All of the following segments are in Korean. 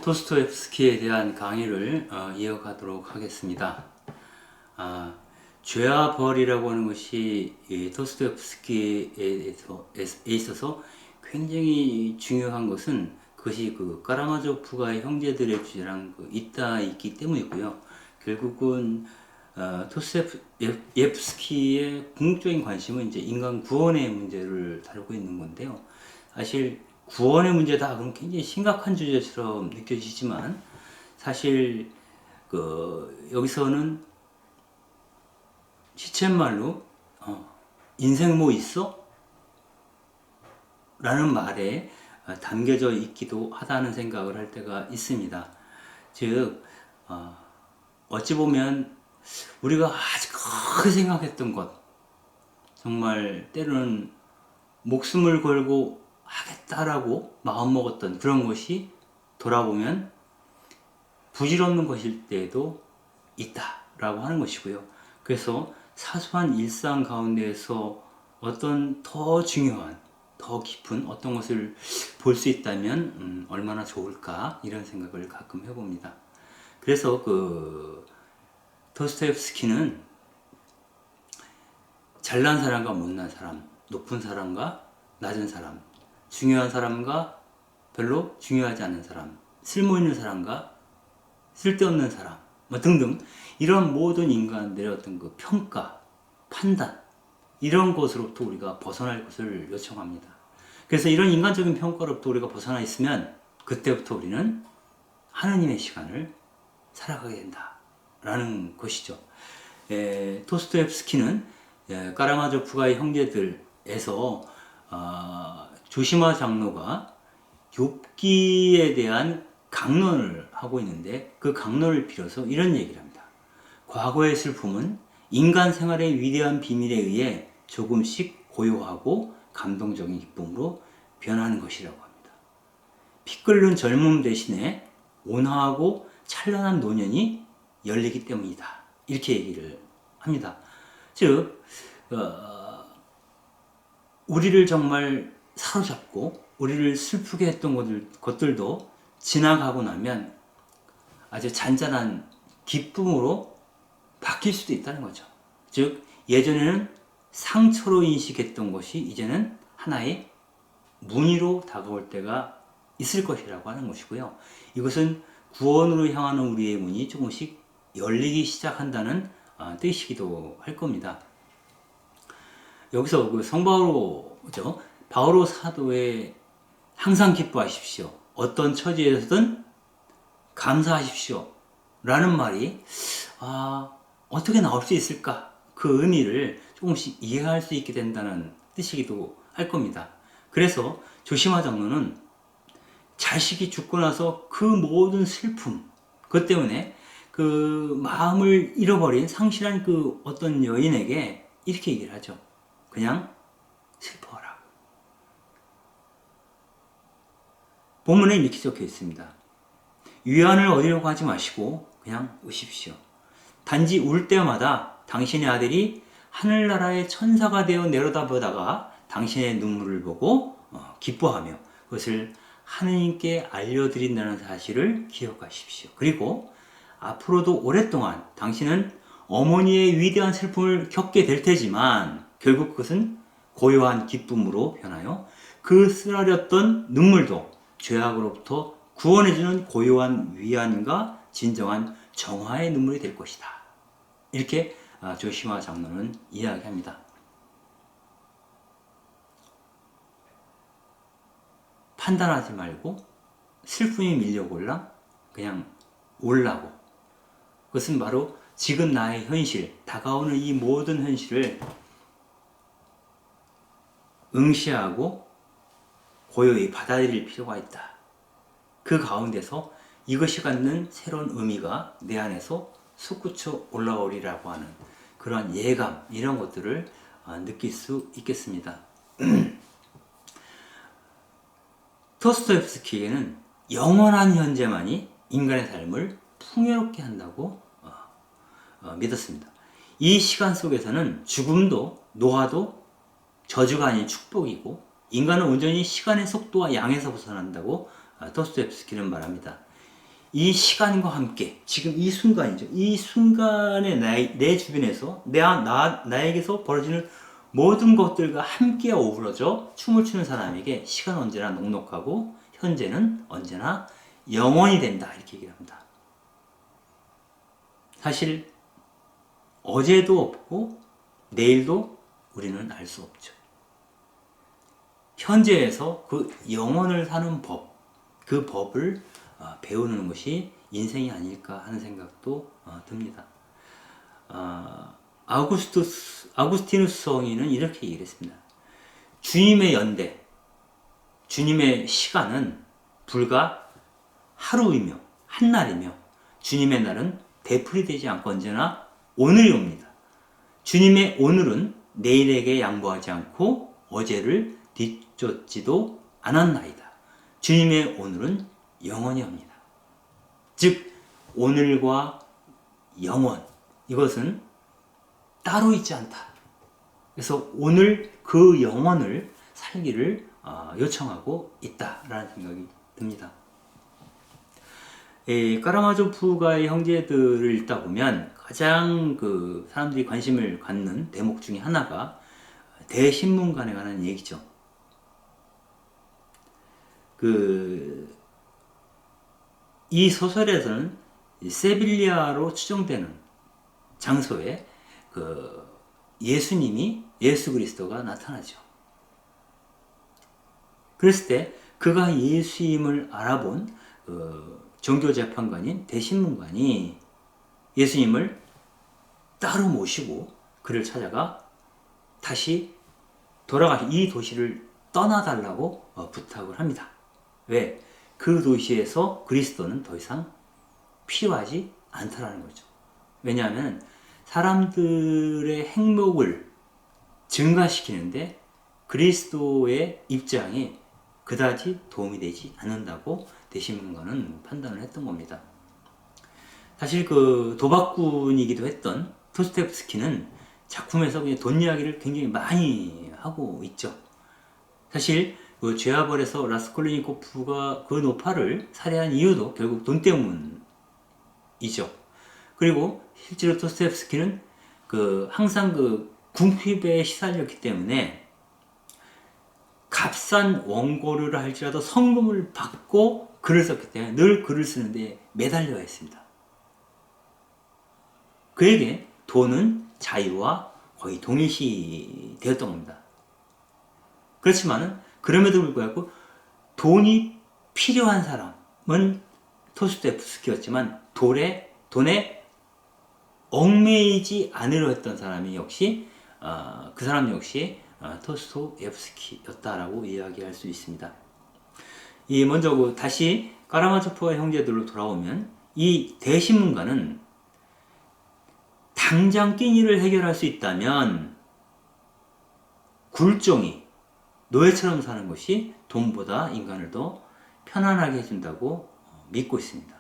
도스토옙스키에 대한 강의를 이어가도록 하겠습니다. 죄와 벌이라고 하는 것이 이 도스토옙스키에 있어서 굉장히 중요한 것은 그것이 그 까라마조프가의 형제들의 주제랑 있기 때문이고요. 결국은 도스토옙스키의 궁극적인 관심은 이제 인간 구원의 문제를 다루고 있는 건데요. 사실 구원의 문제다 그럼 굉장히 심각한 주제처럼 느껴지지만 사실 여기서는 시쳇말로 인생 뭐 있어? 라는 말에 담겨져 있기도 하다는 생각을 할 때가 있습니다. 즉 어찌 보면 우리가 아주 크게 생각했던 것, 정말 때로는 목숨을 걸고 하겠다라고 마음먹었던 그런 것이 돌아보면 부질없는 것일 때도 있다라고 하는 것이고요. 그래서 사소한 일상 가운데에서 어떤 더 중요한, 더 깊은 어떤 것을 볼 수 있다면 얼마나 좋을까 이런 생각을 가끔 해봅니다. 그래서 도스토옙스키는 잘난 사람과 못난 사람, 높은 사람과 낮은 사람, 중요한 사람과 별로 중요하지 않은 사람, 쓸모있는 사람과 쓸데없는 사람, 등등 이런 모든 인간들의 어떤 평가, 판단 이런 것으로부터 우리가 벗어날 것을 요청합니다. 그래서 이런 인간적인 평가로부터 우리가 벗어나 있으면 그때부터 우리는 하느님의 시간을 살아가게 된다라는 것이죠. 도스토옙스키는 까라마조프가의 형제들에서 조시마 장로가 욥기에 대한 강론을 하고 있는데 그 강론을 빌어서 이런 얘기를 합니다. 과거의 슬픔은 인간 생활의 위대한 비밀에 의해 조금씩 고요하고 감동적인 기쁨으로 변하는 것이라고 합니다. 피 끓는 젊음 대신에 온화하고 찬란한 노년이 열리기 때문이다. 이렇게 얘기를 합니다. 즉 우리를 정말 사로잡고 우리를 슬프게 했던 것들도 지나가고 나면 아주 잔잔한 기쁨으로 바뀔 수도 있다는 거죠. 즉 예전에는 상처로 인식했던 것이 이제는 하나의 문의로 다가올 때가 있을 것이라고 하는 것이고요. 이것은 구원으로 향하는 우리의 문이 조금씩 열리기 시작한다는 뜻이기도 할 겁니다. 여기서 성바오로죠. 바오로 사도의 항상 기뻐하십시오. 어떤 처지에서든 감사하십시오. 라는 말이 어떻게 나올 수 있을까? 그 의미를 조금씩 이해할 수 있게 된다는 뜻이기도 할 겁니다. 그래서 조시마 장로는 자식이 죽고 나서 그 모든 슬픔, 그것 때문에 그 마음을 잃어버린 상실한 그 어떤 여인에게 이렇게 얘기를 하죠. 그냥 슬퍼하라. 본문에 이렇게 적혀 있습니다. 위안을 얻으려고 하지 마시고 그냥 우십시오. 단지 울 때마다 당신의 아들이 하늘나라의 천사가 되어 내려다보다가 당신의 눈물을 보고 기뻐하며 그것을 하느님께 알려드린다는 사실을 기억하십시오. 그리고 앞으로도 오랫동안 당신은 어머니의 위대한 슬픔을 겪게 될 테지만 결국 그것은 고요한 기쁨으로 변하여 그 쓰라렸던 눈물도 죄악으로부터 구원해주는 고요한 위안과 진정한 정화의 눈물이 될 것이다. 이렇게 조시마 장로는 이야기합니다. 판단하지 말고 슬픔이 밀려올라 그냥 올라고. 그것은 바로 지금 나의 현실, 다가오는 이 모든 현실을 응시하고 고요히 받아들일 필요가 있다. 그 가운데서 이것이 갖는 새로운 의미가 내 안에서 솟구쳐 올라오리라고 하는 그러한 예감, 이런 것들을 느낄 수 있겠습니다. 도스토옙스키에게는 영원한 현재만이 인간의 삶을 풍요롭게 한다고 믿었습니다. 이 시간 속에서는 죽음도 노화도 저주가 아닌 축복이고 인간은 온전히 시간의 속도와 양에서 벗어난다고 도스토옙스키는 말합니다. 이 시간과 함께 지금 이 순간이죠. 이 순간에 내 주변에서 나에게서 벌어지는 모든 것들과 함께 어우러져 춤을 추는 사람에게 시간은 언제나 넉넉하고 현재는 언제나 영원이 된다, 이렇게 얘기를 합니다. 사실 어제도 없고 내일도 우리는 알 수 없죠. 현재에서 그 영혼을 사는 법, 그 법을 배우는 것이 인생이 아닐까 하는 생각도 듭니다. 아우구스티누스 성인은 이렇게 얘기를 했습니다. 주님의 연대, 주님의 시간은 불과 하루이며 한날이며 주님의 날은 되풀이되지 않고 언제나 오늘이 옵니다. 주님의 오늘은 내일에게 양보하지 않고 어제를 뒤쫓지도 않았나이다. 주님의 오늘은 영원히 옵니다. 즉 오늘과 영원, 이것은 따로 있지 않다. 그래서 오늘 그 영혼을 살기를 요청하고 있다라는 생각이 듭니다. 까라마조프가의 형제들을 읽다 보면 가장 사람들이 관심을 갖는 대목 중에 하나가 대신문관에 관한 얘기죠. 이 소설에서는 세빌리아로 추정되는 장소에 예수 그리스도가 나타나죠. 그랬을 때 그가 예수님을 알아본 종교재판관인 대신문관이 예수님을 따로 모시고 그를 찾아가 다시 이 도시를 떠나달라고 부탁을 합니다. 왜? 그 도시에서 그리스도는 더 이상 필요하지 않다라는 거죠. 왜냐하면 사람들의 행복을 증가시키는데 그리스도의 입장이 그다지 도움이 되지 않는다고 대신문관은 판단을 했던 겁니다. 사실 도박꾼이기도 했던 도스토옙스키는 작품에서 그냥 돈 이야기를 굉장히 많이 하고 있죠. 사실 죄와벌에서 라스콜리니코프가 그 노파를 살해한 이유도 결국 돈 때문이죠. 그리고 실제로 도스토옙스키는 항상 궁핍에 시달렸기 때문에 값싼 원고료를 할지라도 성금을 받고 글을 썼기 때문에 늘 글을 쓰는데 매달려야 했습니다. 그에게 돈은 자유와 거의 동일시 되었던 겁니다. 그렇지만은 그럼에도 불구하고 돈이 필요한 사람은 도스토옙스키였지만 돈에 얽매이지 않으려 했던 사람이 그 사람 역시 도스토옙스키였다라고 이야기할 수 있습니다. 먼저 다시 까라마조프와 형제들로 돌아오면 이 대신문관은 당장 끼니를 해결할 수 있다면 굴종이 노예처럼 사는 것이 돈보다 인간을 더 편안하게 해준다고 믿고 있습니다.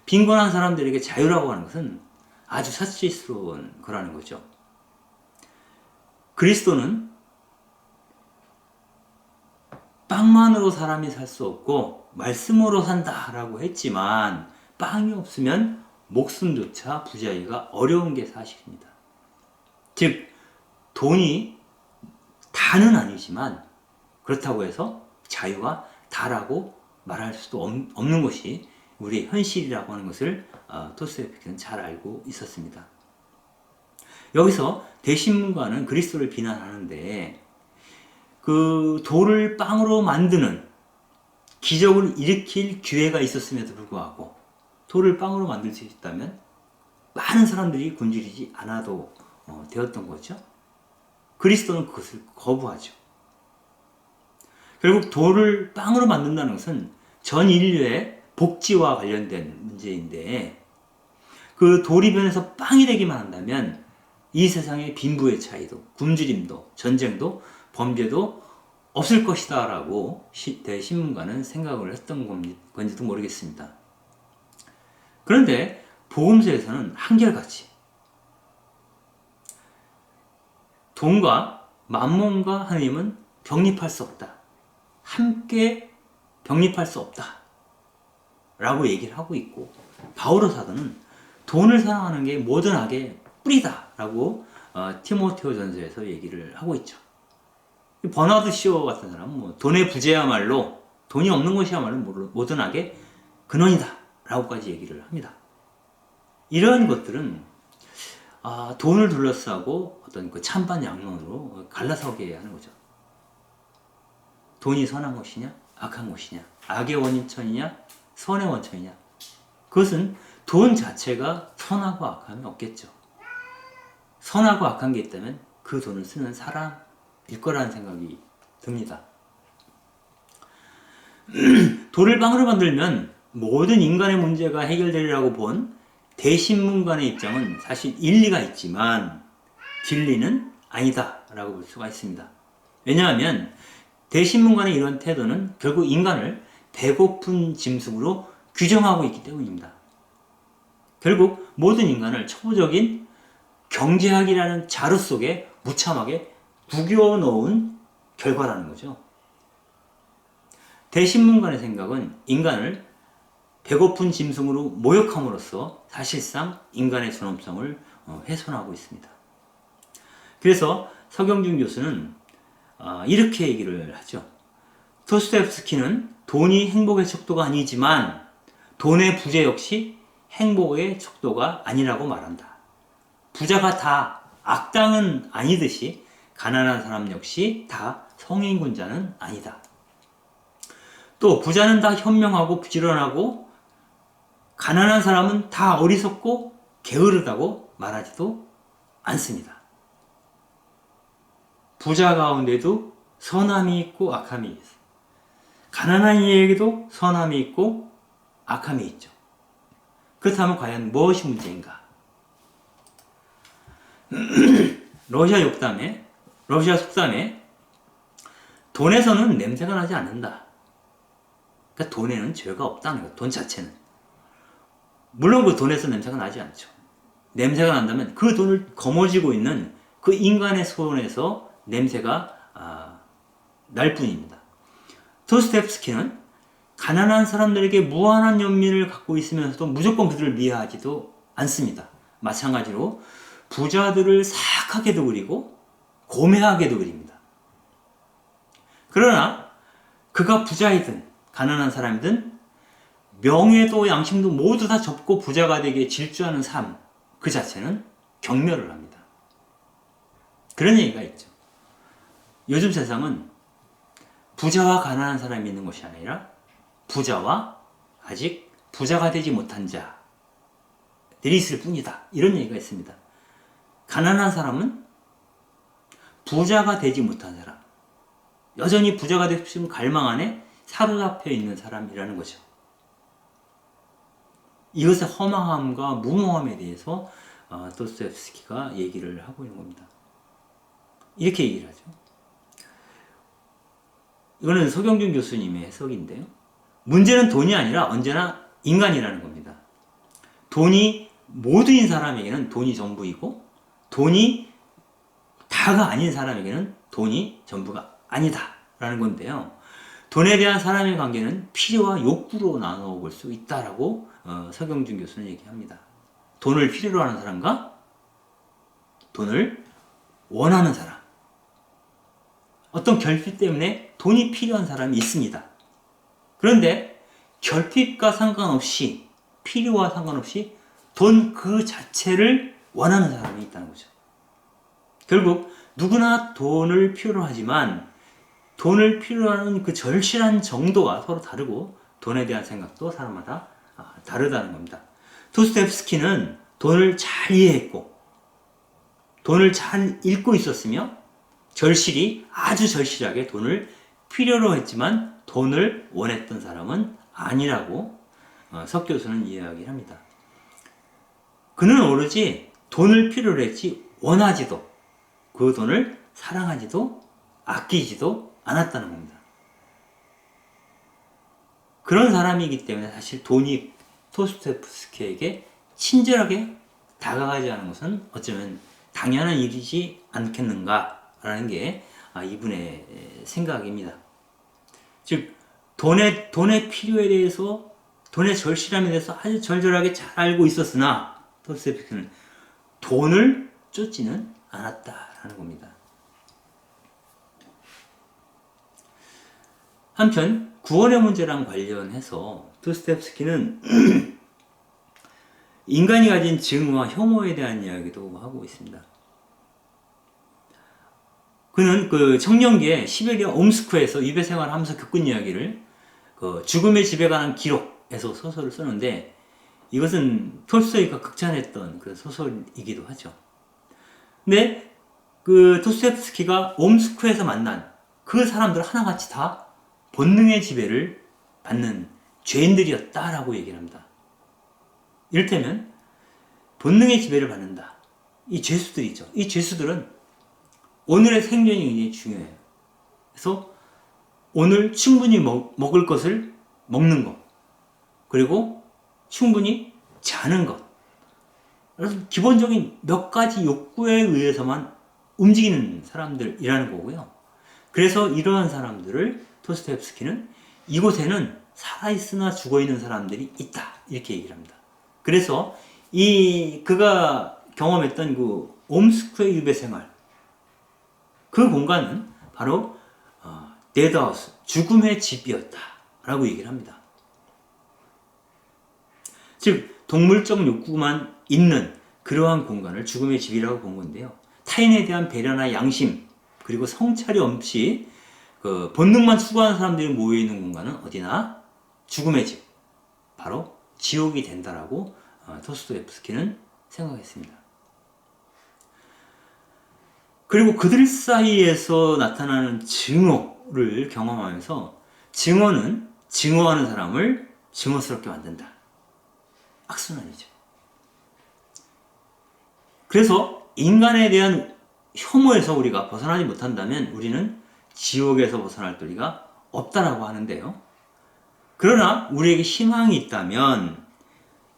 빈곤한 사람들에게 자유라고 하는 것은 아주 사치스러운 거라는 거죠. 그리스도는 빵만으로 사람이 살 수 없고 말씀으로 산다라고 했지만 빵이 없으면 목숨조차 부지하기가 어려운 게 사실입니다. 즉 돈이 다는 아니지만 그렇다고 해서 자유가 다라고 말할 수도 없는 것이 우리의 현실이라고 하는 것을 도스토옙스키는 잘 알고 있었습니다. 여기서 대신문관은 그리스도를 비난하는데 돌을 빵으로 만드는 기적을 일으킬 기회가 있었음에도 불구하고 돌을 빵으로 만들 수 있다면 많은 사람들이 굶주리지 않아도 되었던 거죠. 그리스도는 그것을 거부하죠. 결국 돌을 빵으로 만든다는 것은 전 인류의 복지와 관련된 문제인데 그 돌이 변해서 빵이 되기만 한다면 이 세상의 빈부의 차이도, 굶주림도, 전쟁도, 범죄도 없을 것이다 라고 대신문관은 생각을 했던 건지도 모르겠습니다. 그런데 복음서에서는 한결같이 돈과 만몬과 하나님은 병립할 수 없다. 함께 병립할 수 없다. 라고 얘기를 하고 있고, 바오로 사도는 돈을 사랑하는 게 모든 악의 뿌리다 라고 티모테오 전서에서 얘기를 하고 있죠. 버나드 시오 같은 사람은 뭐 돈의 부재야말로, 돈이 없는 것이야말로 모든 악의 근원이다 라고까지 얘기를 합니다. 이런 것들은 돈을 둘러싸고 어떤 그 찬반 양론으로 갈라서게 하는 거죠. 돈이 선한 것이냐, 악한 것이냐, 악의 원천이냐, 선의 원천이냐. 그것은 돈 자체가 선하고 악함이 없겠죠. 선하고 악한 게 있다면 그 돈을 쓰는 사람일 거라는 생각이 듭니다. 돈을 빵으로 만들면 모든 인간의 문제가 해결되리라고 본 대신문관의 입장은 사실 일리가 있지만 진리는 아니다 라고 볼 수가 있습니다. 왜냐하면 대신문관의 이런 태도는 결국 인간을 배고픈 짐승으로 규정하고 있기 때문입니다. 결국 모든 인간을 초보적인 경제학이라는 자루 속에 무참하게 구겨 놓은 결과라는 거죠. 대신문관의 생각은 인간을 배고픈 짐승으로 모욕함으로써 사실상 인간의 존엄성을 훼손하고 있습니다. 그래서 서경준 교수는 이렇게 얘기를 하죠. 도스토옙스키는 돈이 행복의 척도가 아니지만 돈의 부재 역시 행복의 척도가 아니라고 말한다. 부자가 다 악당은 아니듯이 가난한 사람 역시 다 성인군자는 아니다. 또 부자는 다 현명하고 부지런하고 가난한 사람은 다 어리석고 게으르다고 말하지도 않습니다. 부자 가운데도 선함이 있고 악함이 있어. 가난한 이에게도 선함이 있고 악함이 있죠. 그렇다면 과연 무엇이 문제인가? 러시아 속담에 돈에서는 냄새가 나지 않는다. 그러니까 돈에는 죄가 없다는 거예요. 돈 자체는. 물론 그 돈에서 냄새가 나지 않죠. 냄새가 난다면 그 돈을 거머쥐고 있는 그 인간의 손에서 냄새가 날 뿐입니다. 도스토옙스키는 가난한 사람들에게 무한한 연민을 갖고 있으면서도 무조건 그들을 미워하지도 않습니다. 마찬가지로 부자들을 사악하게도 그리고 고매하게도 그립니다. 그러나 그가 부자이든 가난한 사람이든 명예도 양심도 모두 다 접고 부자가 되기에 질주하는 삶 그 자체는 경멸을 합니다. 그런 얘기가 있죠. 요즘 세상은 부자와 가난한 사람이 있는 것이 아니라 부자와 아직 부자가 되지 못한 자들이 있을 뿐이다. 이런 얘기가 있습니다. 가난한 사람은 부자가 되지 못한 사람, 여전히 부자가 되고 싶은 갈망 안에 사로잡혀 있는 사람이라는 거죠. 이것의 허망함과 무모함에 대해서 도스토옙스키가 얘기를 하고 있는 겁니다. 이렇게 얘기를 하죠. 이거는 서경준 교수님의 해석인데요. 문제는 돈이 아니라 언제나 인간이라는 겁니다. 돈이 모두인 사람에게는 돈이 전부이고 돈이 다가 아닌 사람에게는 돈이 전부가 아니다 라는 건데요. 돈에 대한 사람의 관계는 필요와 욕구로 나누어 볼 수 있다라고 서경준 교수는 얘기합니다. 돈을 필요로 하는 사람과 돈을 원하는 사람. 어떤 결핍 때문에 돈이 필요한 사람이 있습니다. 그런데 결핍과 상관없이, 필요와 상관없이 돈 그 자체를 원하는 사람이 있다는 거죠. 결국 누구나 돈을 필요로 하지만 돈을 필요로 하는 그 절실한 정도가 서로 다르고 돈에 대한 생각도 사람마다 다르다는 겁니다. 도스토옙스키는 돈을 잘 이해했고 돈을 잘 읽고 있었으며 아주 절실하게 돈을 필요로 했지만 돈을 원했던 사람은 아니라고 석 교수는 이야기를 합니다. 그는 오로지 돈을 필요로 했지 원하지도 그 돈을 사랑하지도 아끼지도 않았다는 겁니다. 그런 사람이기 때문에 사실 돈이 도스토옙스키에게 친절하게 다가가지 않은 것은 어쩌면 당연한 일이지 않겠는가라는 게 이분의 생각입니다. 즉 돈의 필요에 대해서 돈의 절실함에 대해서 아주 절절하게 잘 알고 있었으나 도스토옙스키는 돈을 쫓지는 않았다라는 겁니다. 한편 구원의 문제랑 관련해서 도스토옙스키는 인간이 가진 증오와 혐오에 대한 이야기도 하고 있습니다. 그는 그 청년기에 시베리아 옴스크에서 유배 생활을 하면서 겪은 이야기를 그 죽음의 집에 관한 기록에서 소설을 쓰는데, 이것은 톨스토이가 극찬했던 그 소설이기도 하죠. 근데 그 도스토옙스키가 옴스크에서 만난 그 사람들 하나같이 다 본능의 지배를 받는 죄인들이었다라고 얘기를 합니다. 이를테면 본능의 지배를 받는다. 이 죄수들이죠. 이 죄수들은 오늘의 생존이 굉장히 중요해요. 그래서 오늘 충분히 먹을 것을 먹는 것, 그리고 충분히 자는 것, 그래서 기본적인 몇 가지 욕구에 의해서만 움직이는 사람들이라는 거고요. 그래서 이러한 사람들을 도스토옙스키는 이곳에는 살아있으나 죽어있는 사람들이 있다, 이렇게 얘기를 합니다. 그래서 그가 경험했던 그 옴스크의 유배 생활, 그 공간은 바로 데드하우스, 죽음의 집이었다라고 얘기를 합니다. 즉 동물적 욕구만 있는 그러한 공간을 죽음의 집이라고 본 건데요. 타인에 대한 배려나 양심, 그리고 성찰이 없이 그 본능만 추구하는 사람들이 모여있는 공간은 어디나 죽음의 집, 바로 지옥이 된다라고 도스토옙스키는 생각했습니다. 그리고 그들 사이에서 나타나는 증오를 경험하면서 증오는 증오하는 사람을 증오스럽게 만든다. 악순환이죠. 그래서 인간에 대한 혐오에서 우리가 벗어나지 못한다면 우리는 지옥에서 벗어날 도리가 없다라고 하는데요. 그러나 우리에게 희망이 있다면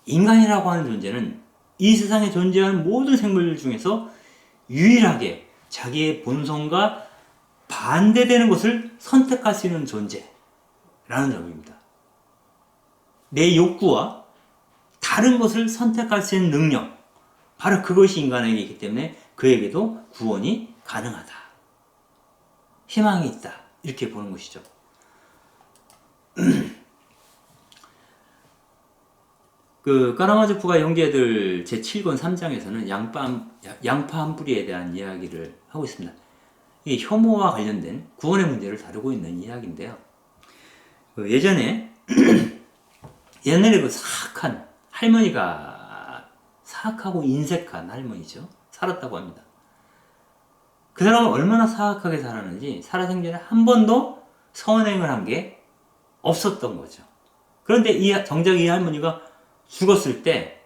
인간이라고 하는 존재는 이 세상에 존재하는 모든 생물들 중에서 유일하게 자기의 본성과 반대되는 것을 선택할 수 있는 존재라는 점입니다. 내 욕구와 다른 것을 선택할 수 있는 능력, 바로 그것이 인간에게 있기 때문에 그에게도 구원이 가능하다. 희망이 있다. 이렇게 보는 것이죠. 그 까라마조프가 형제들 제7권 3장에서는 양파 한 뿌리에 대한 이야기를 하고 있습니다. 이 혐오와 관련된 구원의 문제를 다루고 있는 이야기인데요. 옛날에 그 사악한 할머니가, 사악하고 인색한 할머니죠, 살았다고 합니다. 그 사람은 얼마나 사악하게 살았는지 살아생전에 한 번도 선행을 한 게 없었던 거죠. 그런데 정작 이 할머니가 죽었을 때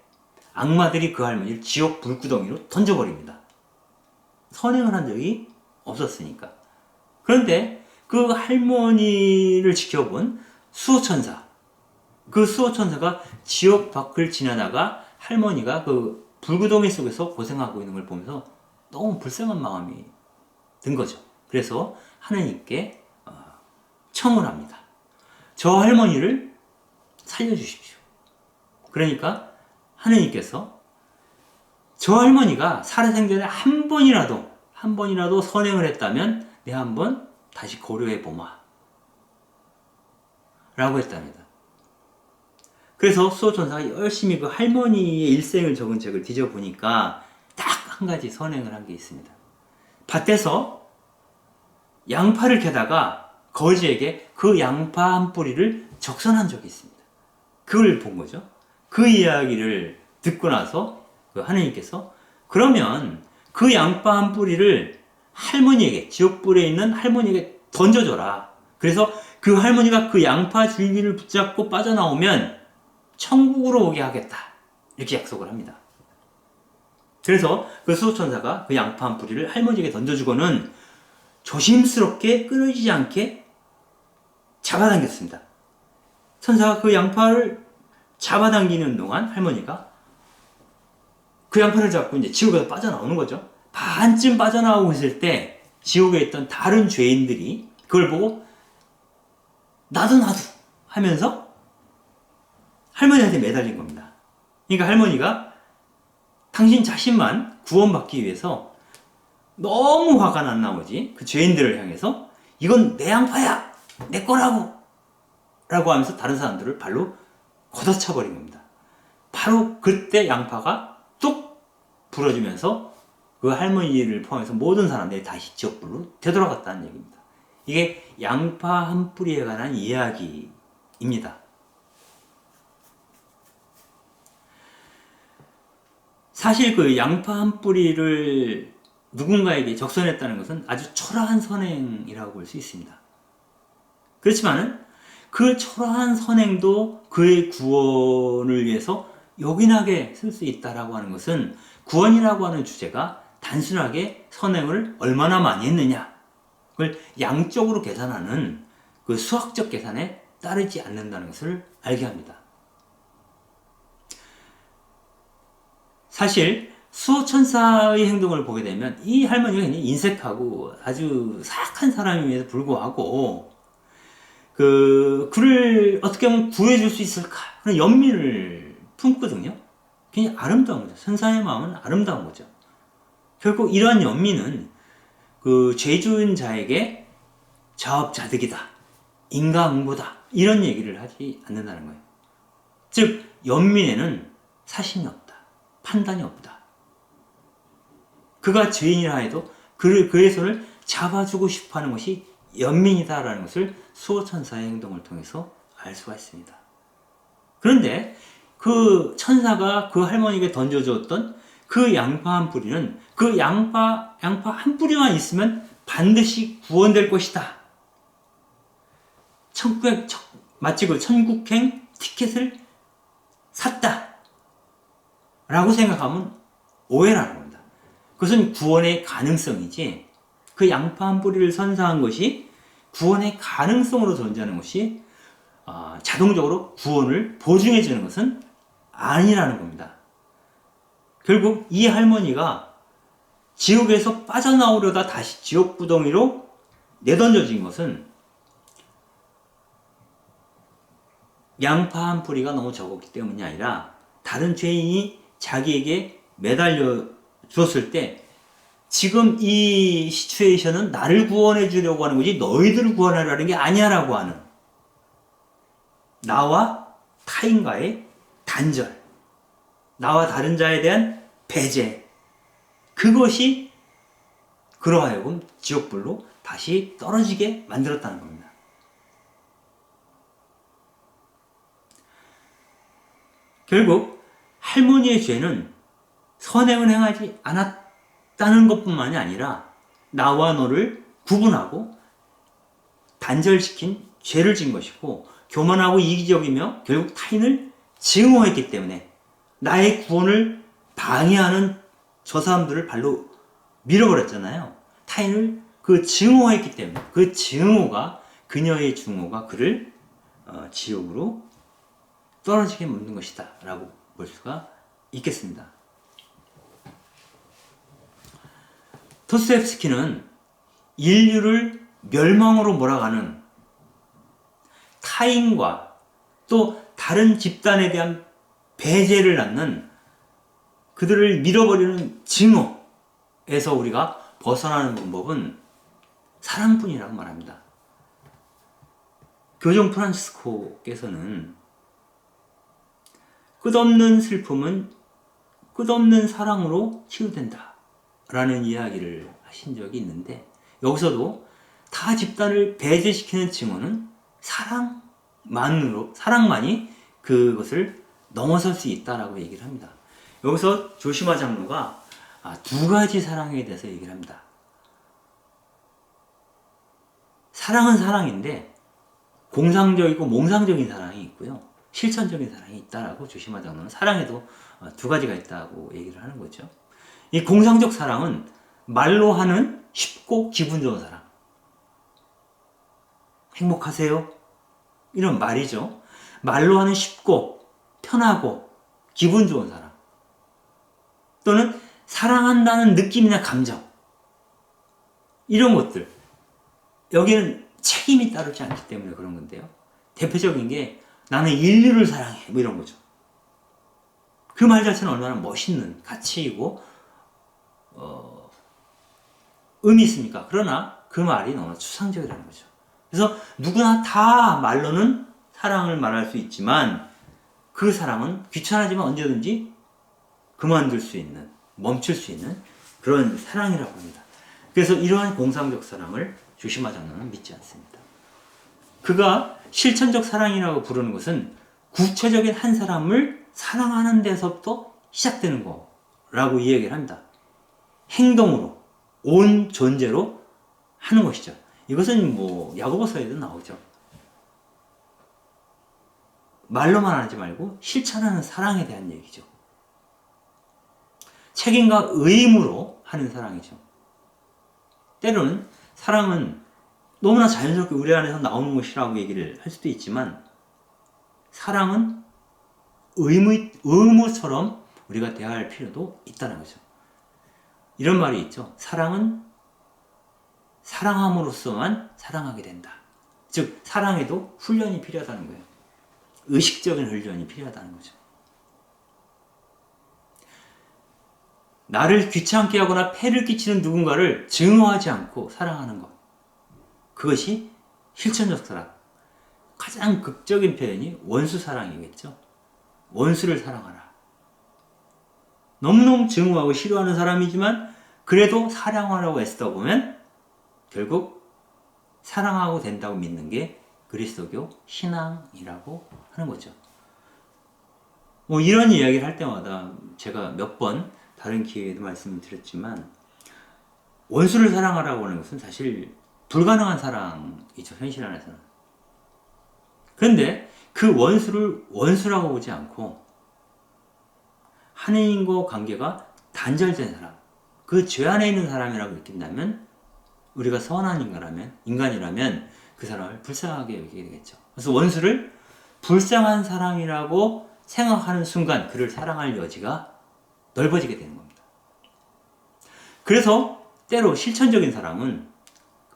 악마들이 그 할머니를 지옥 불구덩이로 던져버립니다. 선행을 한 적이 없었으니까. 그런데 그 할머니를 지켜본 수호천사, 그 수호천사가 지옥 밖을 지나다가 할머니가 그 불구덩이 속에서 고생하고 있는 걸 보면서 너무 불쌍한 마음이 든 거죠. 그래서 하나님께 청을 합니다. 저 할머니를 살려주십시오. 그러니까 하나님께서 저 할머니가 살아생전에 한 번이라도 선행을 했다면 내가 한번 다시 고려해 보마 라고 했답니다. 그래서 수호천사가 열심히 그 할머니의 일생을 적은 책을 뒤져보니까 딱 한 가지 선행을 한 게 있습니다. 밭에서 양파를 캐다가 거지에게 그 양파 한 뿌리를 적선한 적이 있습니다. 그걸 본 거죠. 그 이야기를 듣고 나서 그 하나님께서 그러면 그 양파 한 뿌리를 할머니에게, 지옥불에 있는 할머니에게 던져줘라. 그래서 그 할머니가 그 양파 줄기를 붙잡고 빠져나오면 천국으로 오게 하겠다. 이렇게 약속을 합니다. 그래서 그 수호천사가 그 양파 한 뿌리를 할머니에게 던져주고는 조심스럽게 끊어지지 않게 잡아당겼습니다. 천사가 그 양파를 잡아당기는 동안 할머니가 그 양파를 잡고 이제 지옥에서 빠져나오는 거죠. 반쯤 빠져나오고 있을 때 지옥에 있던 다른 죄인들이 그걸 보고 나도 하면서 할머니한테 매달린 겁니다. 그러니까 할머니가 당신 자신만 구원받기 위해서 너무 화가 난 나머지 그 죄인들을 향해서 이건 내 양파야! 내 거라고! 라고 하면서 다른 사람들을 발로 걷어차버린 겁니다. 바로 그때 양파가 뚝 부러지면서 그 할머니를 포함해서 모든 사람들이 다시 지옥불로 되돌아갔다는 얘기입니다. 이게 양파 한 뿌리에 관한 이야기입니다. 사실 그 양파 한 뿌리를 누군가에게 적선했다는 것은 아주 초라한 선행이라고 볼 수 있습니다. 그렇지만은 그 초라한 선행도 그의 구원을 위해서 요긴하게 쓸 수 있다라고 하는 것은 구원이라고 하는 주제가 단순하게 선행을 얼마나 많이 했느냐 그걸 양적으로 계산하는 그 수학적 계산에 따르지 않는다는 것을 알게 합니다. 사실 수호천사의 행동을 보게 되면 이 할머니가 굉장히 인색하고 아주 사악한 사람임에도 불구하고 그를 어떻게 하면 구해줄 수 있을까 그런 연민을 품거든요. 굉장히 아름다운 거죠. 천사의 마음은 아름다운 거죠. 결국 이러한 연민은 그 죄지은 자에게 자업자득이다, 인과응보다 이런 얘기를 하지 않는다는 거예요. 즉 연민에는 사심이 없다, 판단이 없다. 그가 죄인이라 해도 그의 손을 잡아주고 싶어하는 것이 연민이다라는 것을 수호천사의 행동을 통해서 알 수가 있습니다. 그런데 그 천사가 그 할머니에게 던져주었던 그 양파 한 뿌리는 그 양파 한 뿌리만 있으면 반드시 구원될 것이다. 마치 그 천국행 티켓을 샀다. 라고 생각하면 오해라는 겁니다. 그것은 구원의 가능성이지 그 양파 한 뿌리를 선사한 것이 구원의 가능성으로 존재하는 것이 자동적으로 구원을 보증해 주는 것은 아니라는 겁니다. 결국 이 할머니가 지옥에서 빠져나오려다 다시 지옥 구덩이로 내던져진 것은 양파 한 뿌리가 너무 적었기 때문이 아니라 다른 죄인이 자기에게 매달려 주었을 때 지금 이 시츄에이션은 나를 구원해 주려고 하는 거지 너희들을 구원하려는 게 아니야라고 하는 나와 타인과의 단절, 나와 다른 자에 대한 배제, 그것이 그러하여금 지옥불로 다시 떨어지게 만들었다는 겁니다. 결국 할머니의 죄는 선행을 행하지 않았다는 것뿐만이 아니라 나와 너를 구분하고 단절시킨 죄를 진 것이고 교만하고 이기적이며 결국 타인을 증오했기 때문에 나의 구원을 방해하는 저 사람들을 발로 밀어버렸잖아요. 타인을 증오했기 때문에 그 증오가 그녀의 증오가 그를 지옥으로 떨어지게 만든 것이다 라고 볼 수가 있겠습니다. 도스토옙스키는 인류를 멸망으로 몰아가는 타인과 또 다른 집단에 대한 배제를 낳는 그들을 밀어버리는 증오에서 우리가 벗어나는 방법은 사랑뿐이라고 말합니다. 교종 프란치스코께서는 끝없는 슬픔은 끝없는 사랑으로 치유된다 라는 이야기를 하신 적이 있는데 여기서도 타 집단을 배제시키는 증오는 사랑만이 그것을 넘어설 수 있다라고 얘기를 합니다. 여기서 조시마 장로가 두 가지 사랑에 대해서 얘기를 합니다. 사랑은 사랑인데 공상적이고 몽상적인 사랑이 있고요. 실천적인 사랑이 있다라고 조시마 장로는 사랑에도 두 가지가 있다고 얘기를 하는 거죠. 이 공상적 사랑은 말로 하는 쉽고 기분 좋은 사랑. 행복하세요? 이런 말이죠. 말로 하는 쉽고 편하고 기분 좋은 사랑. 또는 사랑한다는 느낌이나 감정. 이런 것들. 여기는 책임이 따르지 않기 때문에 그런 건데요. 대표적인 게 나는 인류를 사랑해. 뭐 이런 거죠. 그 말 자체는 얼마나 멋있는 가치이고 의미 있습니까? 그러나 그 말이 너무 추상적이라는 거죠. 그래서 누구나 다 말로는 사랑을 말할 수 있지만 그 사랑은 귀찮아지면 언제든지 그만둘 수 있는, 멈출 수 있는 그런 사랑이라고 합니다. 그래서 이러한 공상적 사랑을 조시마 장로는 믿지 않습니다. 그가 실천적 사랑이라고 부르는 것은 구체적인 한 사람을 사랑하는 데서부터 시작되는 거라고 이야기를 합니다. 행동으로, 온 존재로 하는 것이죠. 이것은 뭐 야고보서에도 나오죠. 말로만 하지 말고 실천하는 사랑에 대한 얘기죠. 책임과 의무로 하는 사랑이죠. 때로는 사랑은 너무나 자연스럽게 우리 안에서 나오는 것이라고 얘기를 할 수도 있지만 사랑은 의무처럼 우리가 대할 필요도 있다는 거죠. 이런 말이 있죠. 사랑은 사랑함으로써만 사랑하게 된다. 즉 사랑에도 훈련이 필요하다는 거예요. 의식적인 훈련이 필요하다는 거죠. 나를 귀찮게 하거나 폐를 끼치는 누군가를 증오하지 않고 사랑하는 것. 그것이 실천적 사랑. 가장 극적인 표현이 원수 사랑이겠죠. 원수를 사랑하라. 너무너무 증오하고 싫어하는 사람이지만 그래도 사랑하라고 애쓰다 보면 결국 사랑하고 된다고 믿는 게 그리스도교 신앙이라고 하는 거죠. 뭐 이런 이야기를 할 때마다 제가 몇 번 다른 기회에도 말씀을 드렸지만 원수를 사랑하라고 하는 것은 사실 불가능한 사랑이죠. 현실 안에서는. 그런데 그 원수를 원수라고 보지 않고 하느님과 관계가 단절된 사람, 그 죄 안에 있는 사람이라고 느낀다면 우리가 선한 인간이라면 그 사람을 불쌍하게 여기게 되겠죠. 그래서 원수를 불쌍한 사람이라고 생각하는 순간 그를 사랑할 여지가 넓어지게 되는 겁니다. 그래서 때로 실천적인 사랑은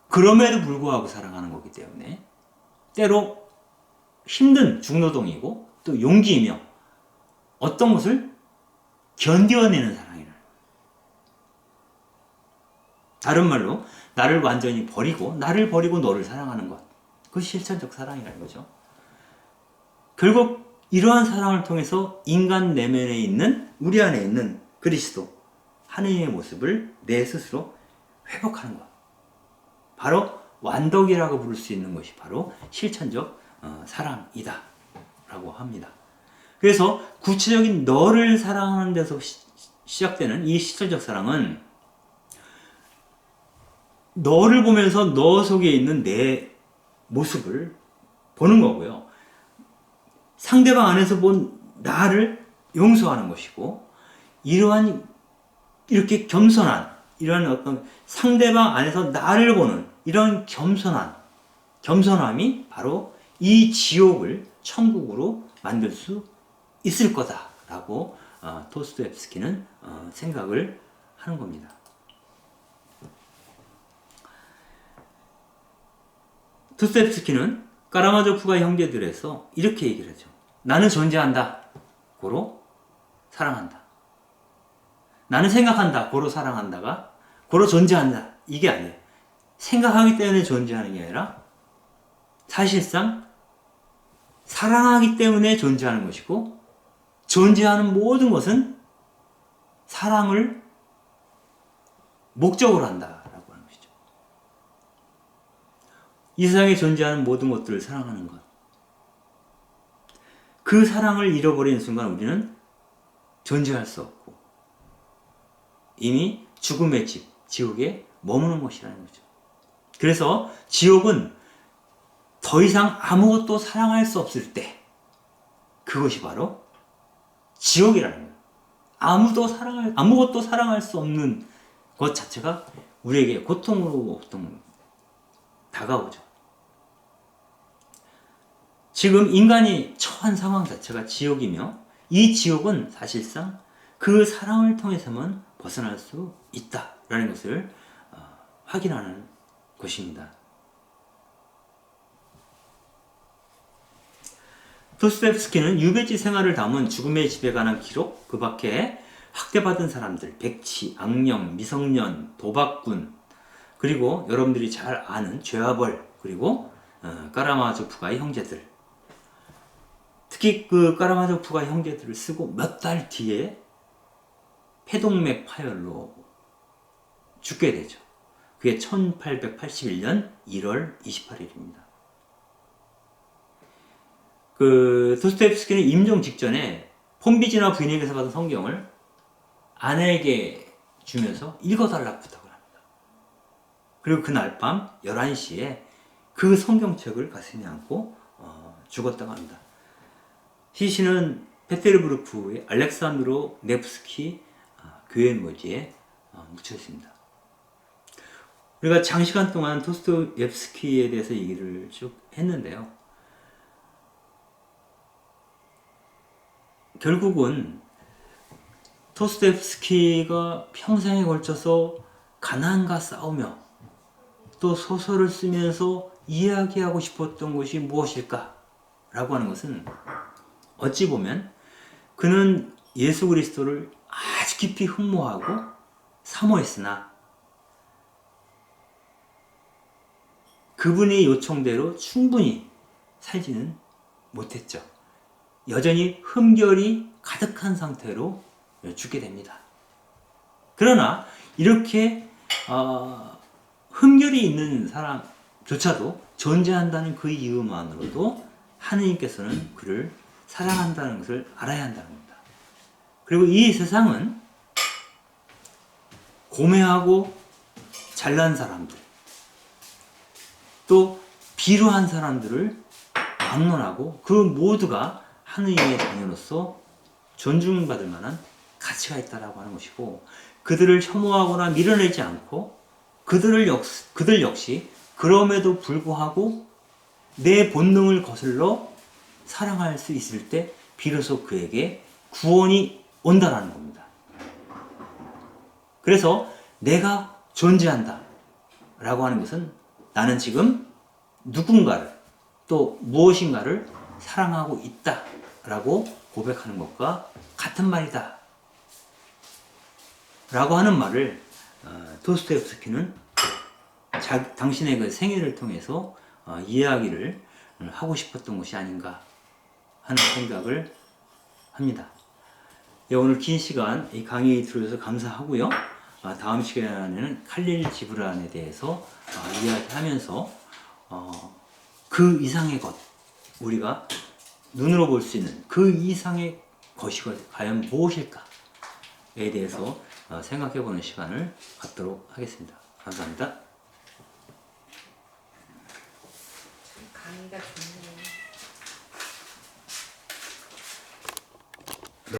그럼에도 불구하고 사랑하는 거기 때문에 때로 힘든 중노동이고 또 용기이며 어떤 것을 견뎌내는 사랑이라는 거예요. 다른 말로 나를 완전히 버리고 나를 버리고 너를 사랑하는 것. 그것이 실천적 사랑이라는 거죠. 결국 이러한 사랑을 통해서 인간 내면에 있는 우리 안에 있는 그리스도 하느님의 모습을 내 스스로 회복하는 것. 바로 완덕이라고 부를 수 있는 것이 바로 실천적 사랑이다 라고 합니다. 그래서 구체적인 너를 사랑하는 데서 시작되는 이 실천적 사랑은 너를 보면서 너 속에 있는 내 모습을 보는 거고요. 상대방 안에서 본 나를 용서하는 것이고 이렇게 겸손한 이런 어떤 상대방 안에서 나를 보는 이런 겸손함이 바로 이 지옥을 천국으로 만들 수 있을 거다라고 도스토옙스키는 생각을 하는 겁니다. 도스토옙스키는 까라마조프가 형제들에서 이렇게 얘기를 하죠. 나는 존재한다. 고로 사랑한다. 나는 생각한다. 고로 사랑한다가 고로 존재한다. 이게 아니에요. 생각하기 때문에 존재하는 게 아니라 사실상 사랑하기 때문에 존재하는 것이고 존재하는 모든 것은 사랑을 목적으로 한다라고 하는 것이죠. 이 세상에 존재하는 모든 것들을 사랑하는 것. 그 사랑을 잃어버리는 순간 우리는 존재할 수 없고 이미 죽음의 집, 지옥에 머무는 것이라는 거죠. 그래서 지옥은 더 이상 아무것도 사랑할 수 없을 때 그것이 바로 지옥이라는 거예요. 아무것도 사랑할 수 없는 것 자체가 우리에게 고통으로 보통 다가오죠. 지금 인간이 처한 상황 자체가 지옥이며 이 지옥은 사실상 그 사랑을 통해서만 벗어날 수 있다라는 것을 확인하는 것입니다. 도스토옙스키는 유배지 생활을 담은 죽음의 집에 관한 기록, 그 밖에 학대받은 사람들, 백치, 악령, 미성년, 도박꾼, 그리고 여러분들이 잘 아는 죄와 벌, 그리고 까라마조프가의 형제들. 특히 그 까라마조프가의 형제들을 쓰고 몇 달 뒤에 폐동맥 파열로 죽게 되죠. 그게 1881년 1월 28일입니다. 그 도스토옙스키는 임종 직전에 폼비지나 부인에게서 받은 성경을 아내에게 주면서 읽어달라고 부탁을 합니다. 그리고 그날 밤 11시에 그 성경책을 가슴에 안고 죽었다고 합니다. 시신은 페테르부르크의 알렉산드로 네프스키 교회 묘지에 묻혀 있습니다. 우리가 장시간 동안 도스토옙스키에 대해서 얘기를 쭉 했는데요. 결국은 도스토옙스키가 평생에 걸쳐서 가난과 싸우며 또 소설을 쓰면서 이야기하고 싶었던 것이 무엇일까? 라고 하는 것은 어찌 보면 그는 예수 그리스도를 아주 깊이 흠모하고 사모했으나 그분의 요청대로 충분히 살지는 못했죠. 여전히 흠결이 가득한 상태로 죽게 됩니다. 그러나 이렇게 흠결이 있는 사람조차도 존재한다는 그 이유만으로도 하느님께서는 그를 사랑한다는 것을 알아야 한다는 겁니다. 그리고 이 세상은 고매하고 잘난 사람들, 또 비루한 사람들을 막론하고 그 모두가 하느님의 자녀로서 존중받을 만한 가치가 있다라고 하는 것이고, 그들을 혐오하거나 밀어내지 않고 그들 역시 그럼에도 불구하고 내 본능을 거슬러 사랑할 수 있을 때 비로소 그에게 구원이 온다라는 겁니다. 그래서 내가 존재한다 라고 하는 것은 나는 지금 누군가를 또 무엇인가를 사랑하고 있다 라고 고백하는 것과 같은 말이다 라고 하는 말을 도스토옙스키는 당신의 그 생애를 통해서 이야기를 하고 싶었던 것이 아닌가 하는 생각을 합니다. 오늘 긴 시간 이 강의 들어주셔서 감사하고요. 다음 시간에는 칼릴 지브란에 대해서 이야기하면서 그 이상의 것, 우리가 눈으로 볼 수 있는 그 이상의 것이 과연 무엇일까에 대해서 생각해보는 시간을 갖도록 하겠습니다. 감사합니다. 강의가